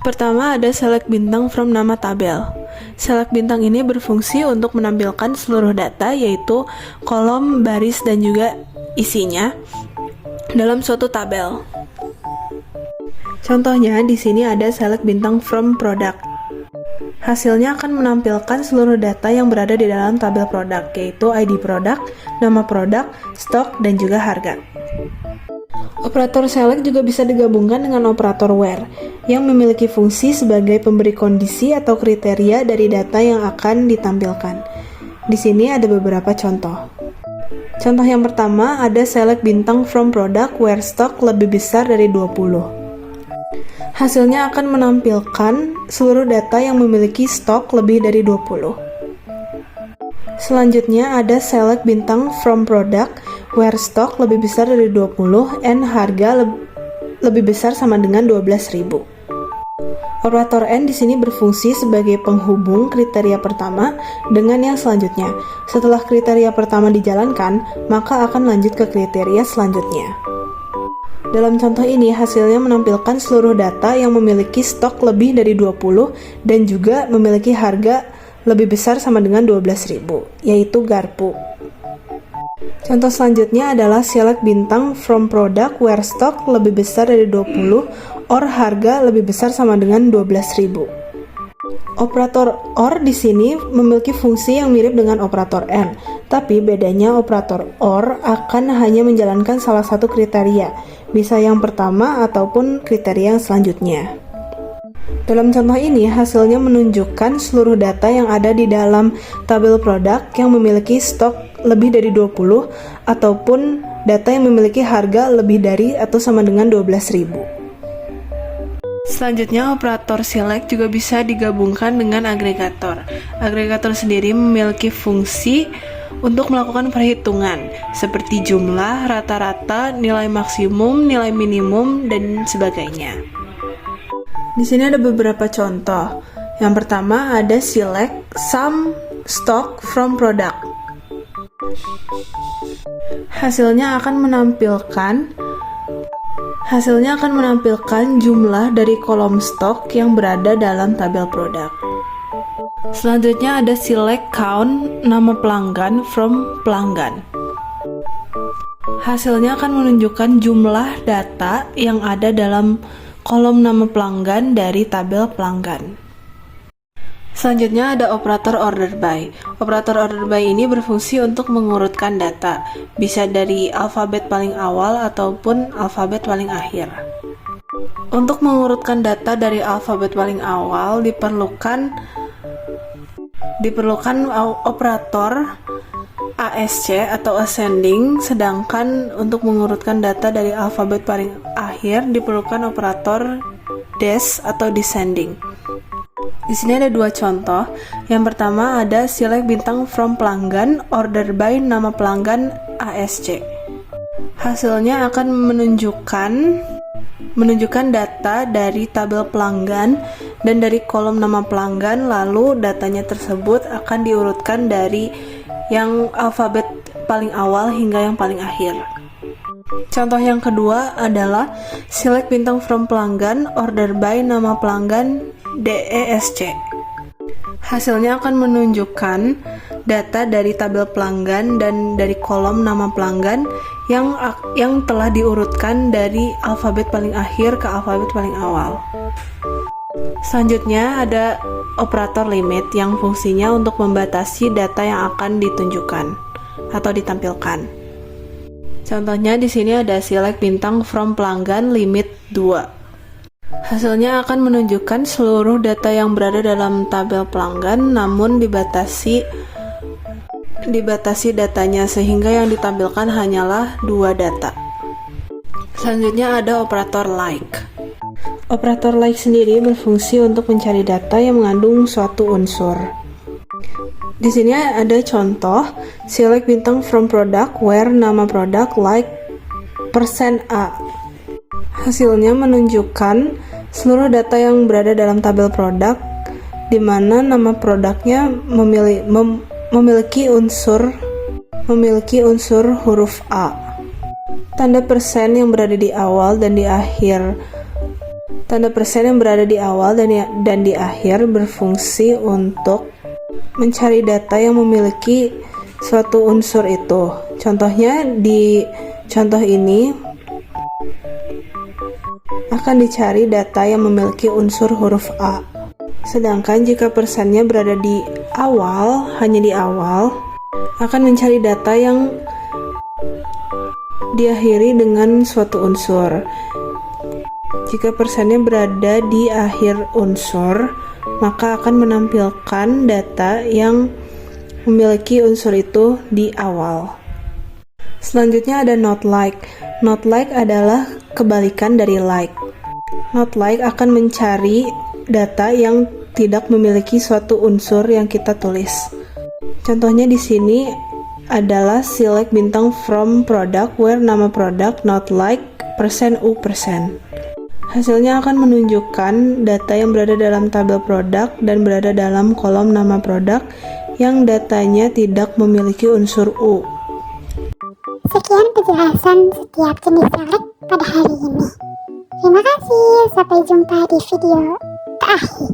Pertama ada select bintang from nama tabel. Select bintang ini berfungsi untuk menampilkan seluruh data, yaitu kolom, baris, dan juga isinya dalam suatu tabel. Contohnya di sini ada select bintang from product. Hasilnya akan menampilkan seluruh data yang berada di dalam tabel produk, yaitu ID produk, nama produk, stok, dan juga harga. Operator select juga bisa digabungkan dengan operator where, yang memiliki fungsi sebagai pemberi kondisi atau kriteria dari data yang akan ditampilkan. Di sini ada beberapa contoh. Contoh yang pertama ada select bintang from product where stock lebih besar dari 20. Hasilnya akan menampilkan seluruh data yang memiliki stok lebih dari 20. Selanjutnya ada select bintang from product where stock lebih besar dari 20 and harga lebih besar sama dengan 12.000. Operator AND di sini berfungsi sebagai penghubung kriteria pertama dengan yang selanjutnya. Setelah kriteria pertama dijalankan, maka akan lanjut ke kriteria selanjutnya. Dalam contoh ini, hasilnya menampilkan seluruh data yang memiliki stok lebih dari 20 dan juga memiliki harga lebih besar sama dengan 12.000, yaitu Garpu. Contoh selanjutnya adalah select bintang from product where stock lebih besar dari 20 or harga lebih besar sama dengan 12.000. Operator OR di sini memiliki fungsi yang mirip dengan operator AND, tapi bedanya operator OR akan hanya menjalankan salah satu kriteria, bisa yang pertama ataupun kriteria yang selanjutnya. Dalam contoh ini, hasilnya menunjukkan seluruh data yang ada di dalam tabel produk yang memiliki stok lebih dari 20 ataupun data yang memiliki harga lebih dari atau sama dengan 12.000. Selanjutnya, operator select juga bisa digabungkan dengan agregator. Agregator sendiri memiliki fungsi untuk melakukan perhitungan seperti jumlah, rata-rata, nilai maksimum, nilai minimum, dan sebagainya. Di sini ada beberapa contoh. Yang pertama ada select sum stock from product. Hasilnya akan menampilkan jumlah dari kolom stok yang berada dalam tabel produk. Selanjutnya ada select count nama pelanggan from pelanggan. Hasilnya akan menunjukkan jumlah data yang ada dalam kolom nama pelanggan dari tabel pelanggan. Selanjutnya ada operator order by. Operator order by ini berfungsi untuk mengurutkan data, bisa dari alfabet paling awal ataupun alfabet paling akhir. Untuk mengurutkan data dari alfabet paling awal diperlukan operator ASC atau ascending, sedangkan untuk mengurutkan data dari alfabet paling akhir diperlukan operator des atau descending. Di sini ada dua contoh. Yang pertama ada select bintang from pelanggan order by nama pelanggan ASC. Hasilnya akan menunjukkan data dari tabel pelanggan dan dari kolom nama pelanggan, lalu datanya tersebut akan diurutkan dari yang alfabet paling awal hingga yang paling akhir. Contoh yang kedua adalah select bintang from pelanggan order by nama pelanggan DESC. Hasilnya akan menunjukkan data dari tabel pelanggan dan dari kolom nama pelanggan yang telah diurutkan dari alfabet paling akhir ke alfabet paling awal. Selanjutnya ada operator limit yang fungsinya untuk membatasi data yang akan ditunjukkan atau ditampilkan. Contohnya di sini ada select bintang from pelanggan limit 2. Hasilnya akan menunjukkan seluruh data yang berada dalam tabel pelanggan, namun dibatasi datanya sehingga yang ditampilkan hanyalah 2 data. Selanjutnya ada operator like. Operator like sendiri berfungsi untuk mencari data yang mengandung suatu unsur. Di sini ada contoh select bintang from product where nama produk like %A. Hasilnya menunjukkan seluruh data yang berada dalam tabel produk di mana nama produknya memiliki unsur huruf A. Tanda persen yang berada di awal dan di akhir dan di akhir berfungsi untuk mencari data yang memiliki suatu unsur itu. Contohnya di contoh ini akan dicari data yang memiliki unsur huruf A. Sedangkan jika persennya berada di awal, hanya di awal, akan mencari data yang diakhiri dengan suatu unsur. Jika persennya berada di akhir unsur, maka akan menampilkan data yang memiliki unsur itu di awal. Selanjutnya ada not like. Not like adalah kebalikan dari like. Not like akan mencari data yang tidak memiliki suatu unsur yang kita tulis. Contohnya di sini adalah select bintang from product where nama produk not like %U%. Hasilnya akan menunjukkan data yang berada dalam tabel produk dan berada dalam kolom nama produk yang datanya tidak memiliki unsur U. Sekian penjelasan setiap jenis select pada hari ini. Terima kasih, sampai jumpa di video terakhir.